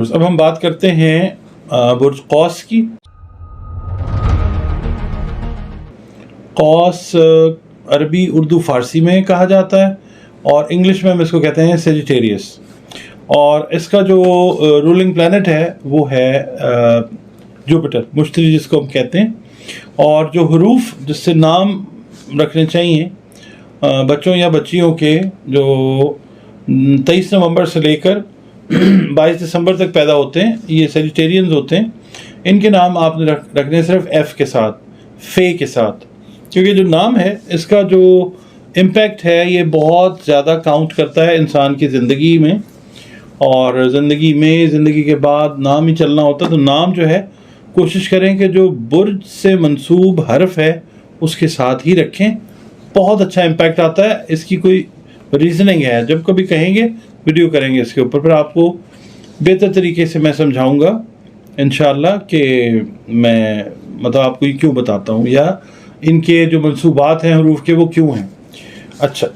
اب ہم بات کرتے ہیں برج قوس کی. قوس عربی اردو فارسی میں کہا جاتا ہے اور انگلش میں ہم اس کو کہتے ہیں سیجیٹیریس. اور اس کا جو رولنگ پلانٹ ہے وہ ہے جوپیٹر، مشتری جس کو ہم کہتے ہیں. اور جو حروف جس سے نام رکھنے چاہیے بچوں یا بچیوں کے، جو 23 نومبر سے لے کر 22 دسمبر تک پیدا ہوتے ہیں، یہ سیجیٹیرینز ہوتے ہیں. ان کے نام آپ نے رکھنے صرف ایف کے ساتھ، فے کے ساتھ، کیونکہ جو نام ہے اس کا جو امپیکٹ ہے یہ بہت زیادہ کاؤنٹ کرتا ہے انسان کی زندگی میں. اور زندگی کے بعد نام ہی چلنا ہوتا ہے. تو نام جو ہے کوشش کریں کہ جو برج سے منسوب حرف ہے اس کے ساتھ ہی رکھیں، بہت اچھا امپیکٹ آتا ہے. اس کی کوئی ریزننگ ہے، جب کبھی کہیں گے ویڈیو کریں گے اس کے اوپر، پھر آپ کو بہتر طریقے سے میں سمجھاؤں گا انشاءاللہ کہ میں آپ کو یہ کیوں بتاتا ہوں یا ان کے جو منصوبات ہیں حروف کے وہ کیوں ہیں. اچھا،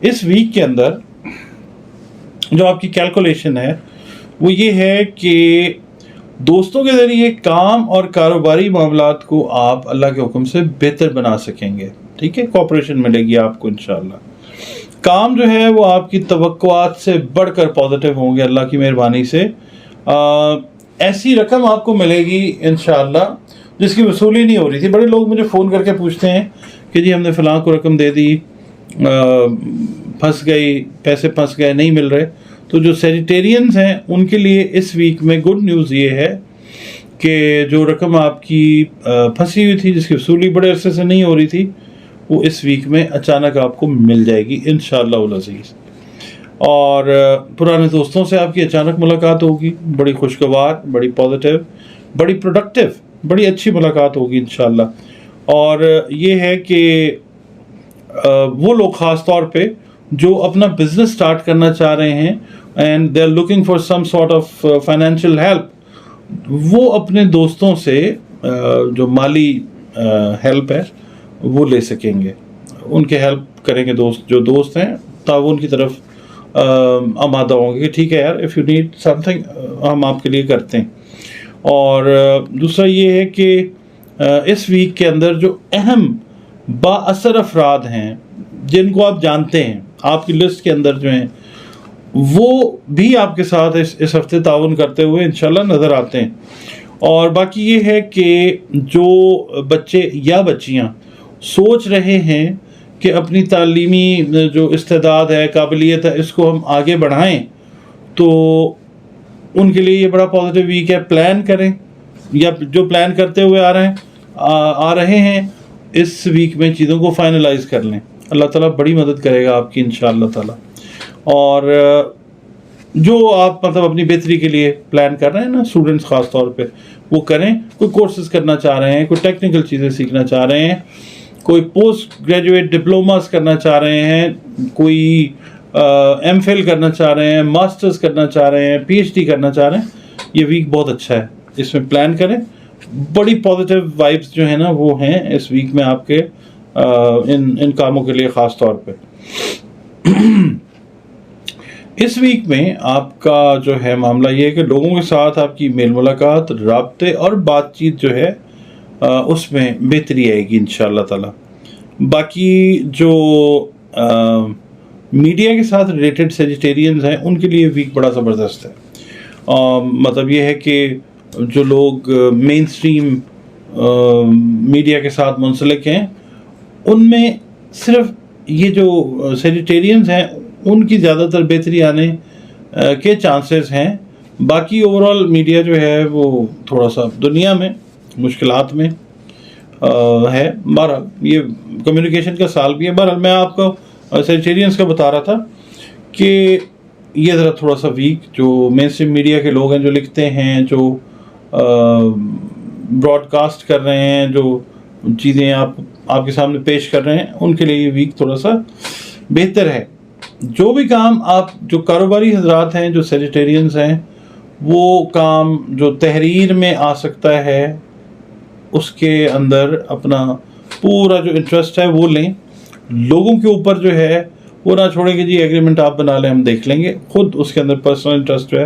اس ویک کے اندر جو آپ کی کیلکولیشن ہے وہ یہ ہے کہ دوستوں کے ذریعے کام اور کاروباری معاملات کو آپ اللہ کے حکم سے بہتر بنا سکیں گے. ٹھیک ہے، کوآپریشن ملے گی آپ کو انشاءاللہ. کام جو ہے وہ آپ کی توقعات سے بڑھ کر پازیٹیو ہوں گے اللہ کی مہربانی سے. ایسی رقم آپ کو ملے گی انشاءاللہ جس کی وصولی نہیں ہو رہی تھی. بڑے لوگ مجھے فون کر کے پوچھتے ہیں کہ جی ہم نے فلاں کو رقم دے دی، پھنس گئی، پیسے پھنس گئے، نہیں مل رہے. تو جو سیجیٹیرینز ہیں ان کے لیے اس ویک میں گڈ نیوز یہ ہے کہ جو رقم آپ کی پھنسی ہوئی تھی، جس کی وصولی بڑے عرصے سے نہیں ہو رہی تھی، وہ اس ویک میں اچانک آپ کو مل جائے گی انشاءاللہ العزیز. اور پرانے دوستوں سے آپ کی اچانک ملاقات ہوگی، بڑی خوشگوار، بڑی پازیٹیو، بڑی پروڈکٹیو، بڑی اچھی ملاقات ہوگی انشاءاللہ. اور یہ ہے کہ وہ لوگ خاص طور پہ جو اپنا بزنس سٹارٹ کرنا چاہ رہے ہیں and they are looking for some sort of financial help, وہ اپنے دوستوں سے جو مالی ہیلپ ہے وہ لے سکیں گے. ان کے ہیلپ کریں گے. جو دوست ہیں تعاون کی طرف آمادہ ہوں گے کہ ٹھیک ہے یار، if you need some thing ہم آپ کے لیے کرتے ہیں. اور دوسرا یہ ہے کہ اس ویک کے اندر جو اہم با اثر افراد ہیں جن کو آپ جانتے ہیں آپ کی لسٹ کے اندر جو ہیں، وہ بھی آپ کے ساتھ اس ہفتے تعاون کرتے ہوئے انشاءاللہ نظر آتے ہیں. اور باقی یہ ہے کہ جو بچے یا بچیاں سوچ رہے ہیں کہ اپنی تعلیمی جو استعداد ہے، قابلیت ہے، اس کو ہم آگے بڑھائیں، تو ان کے لیے یہ بڑا پازیٹیو ویک ہے. پلان کریں، یا جو پلان کرتے ہوئے آ رہے ہیں اس ویک میں چیزوں کو فائنلائز کر لیں. اللہ تعالیٰ بڑی مدد کرے گا آپ کی انشاءاللہ تعالیٰ. اور جو آپ اپنی بہتری کے لیے پلان کر رہے ہیں نا، اسٹوڈنٹس خاص طور پہ، وہ کریں. کوئی کورسز کرنا چاہ رہے ہیں، کوئی ٹیکنیکل چیزیں سیکھنا چاہ رہے ہیں، کوئی پوسٹ گریجویٹ ڈپلوماز کرنا چاہ رہے ہیں، کوئی ایم فل کرنا چاہ رہے ہیں، ماسٹرز کرنا چاہ رہے ہیں، پی ایچ ڈی کرنا چاہ رہے ہیں، یہ ویک بہت اچھا ہے. اس میں پلان کریں. بڑی پازیٹیو وائبس جو ہیں نا وہ ہیں اس ویک میں آپ کے ان کاموں کے لیے خاص طور پہ. اس ویک میں آپ کا جو ہے معاملہ یہ ہے کہ لوگوں کے ساتھ آپ کی میل ملاقات، رابطے اور بات چیت جو ہے اس میں بہتری آئے گی انشاءاللہ تعالی. باقی جو میڈیا کے ساتھ ریلیٹڈ سیجیٹیرینز ہیں ان کے لیے ویک بڑا زبردست ہے. یہ ہے کہ جو لوگ مین سٹریم میڈیا کے ساتھ منسلک ہیں، ان میں صرف یہ جو سیجیٹیرینز ہیں ان کی زیادہ تر بہتری آنے کے چانسز ہیں. باقی اوورال میڈیا جو ہے وہ تھوڑا سا دنیا میں مشکلات میں ہے. بہرحال یہ کمیونیکیشن کا سال بھی ہے. بہرحال میں آپ کو سیجیٹیرینز کا بتا رہا تھا کہ یہ ذرا تھوڑا سا ویک جو مین اسٹریم میڈیا کے لوگ ہیں، جو لکھتے ہیں، جو براڈ کاسٹ کر رہے ہیں، جو چیزیں آپ کے سامنے پیش کر رہے ہیں، ان کے لیے یہ ویک تھوڑا سا بہتر ہے. جو بھی کام جو کاروباری حضرات ہیں، جو سیجیٹیرینز ہیں، وہ کام جو تحریر میں آ سکتا ہے اس کے اندر اپنا پورا جو انٹرسٹ ہے وہ لیں. لوگوں کے اوپر جو ہے وہ نہ چھوڑیں کہ جی ایگریمنٹ آپ بنا لیں، ہم دیکھ لیں گے. خود اس کے اندر پرسنل انٹرسٹ جو ہے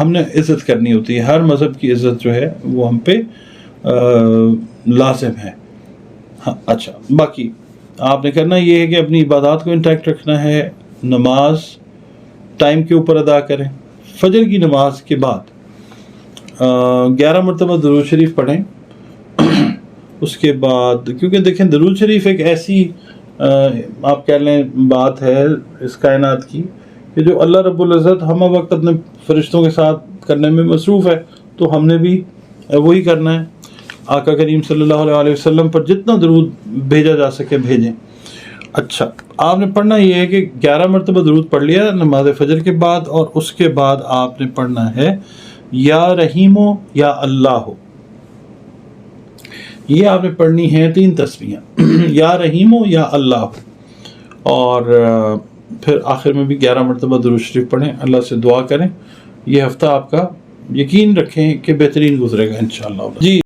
ہم نے عزت کرنی ہوتی ہے. ہر مذہب کی عزت جو ہے وہ ہم پہ لازم ہے. ہاں اچھا، باقی آپ نے کرنا یہ ہے کہ اپنی عبادات کو انٹیکٹ رکھنا ہے. نماز ٹائم کے اوپر ادا کریں. فجر کی نماز کے بعد 11 مرتبہ درود شریف پڑھیں. اس کے بعد کیونکہ دیکھیں درود شریف ایک ایسی آپ کہہ لیں بات ہے اس کائنات کی کہ جو اللہ رب العزت ہم وقت اپنے فرشتوں کے ساتھ کرنے میں مصروف ہے، تو ہم نے بھی وہی کرنا ہے. آقا کریم صلی اللہ علیہ وسلم پر جتنا درود بھیجا جا سکے بھیجیں. اچھا، آپ نے پڑھنا یہ ہے کہ 11 مرتبہ درود پڑھ لیا نماز فجر کے بعد، اور اس کے بعد آپ نے پڑھنا ہے یا رحیمو یا اللہ ہو. یہ آپ نے پڑھنی ہے 3 تسبیحاں یا رحیمو یا اللہ ہو. اور پھر آخر میں بھی 11 مرتبہ درود شریف پڑھیں. اللہ سے دعا کریں یہ ہفتہ آپ کا یقین رکھیں کہ بہترین گزرے گا انشاءاللہ. جی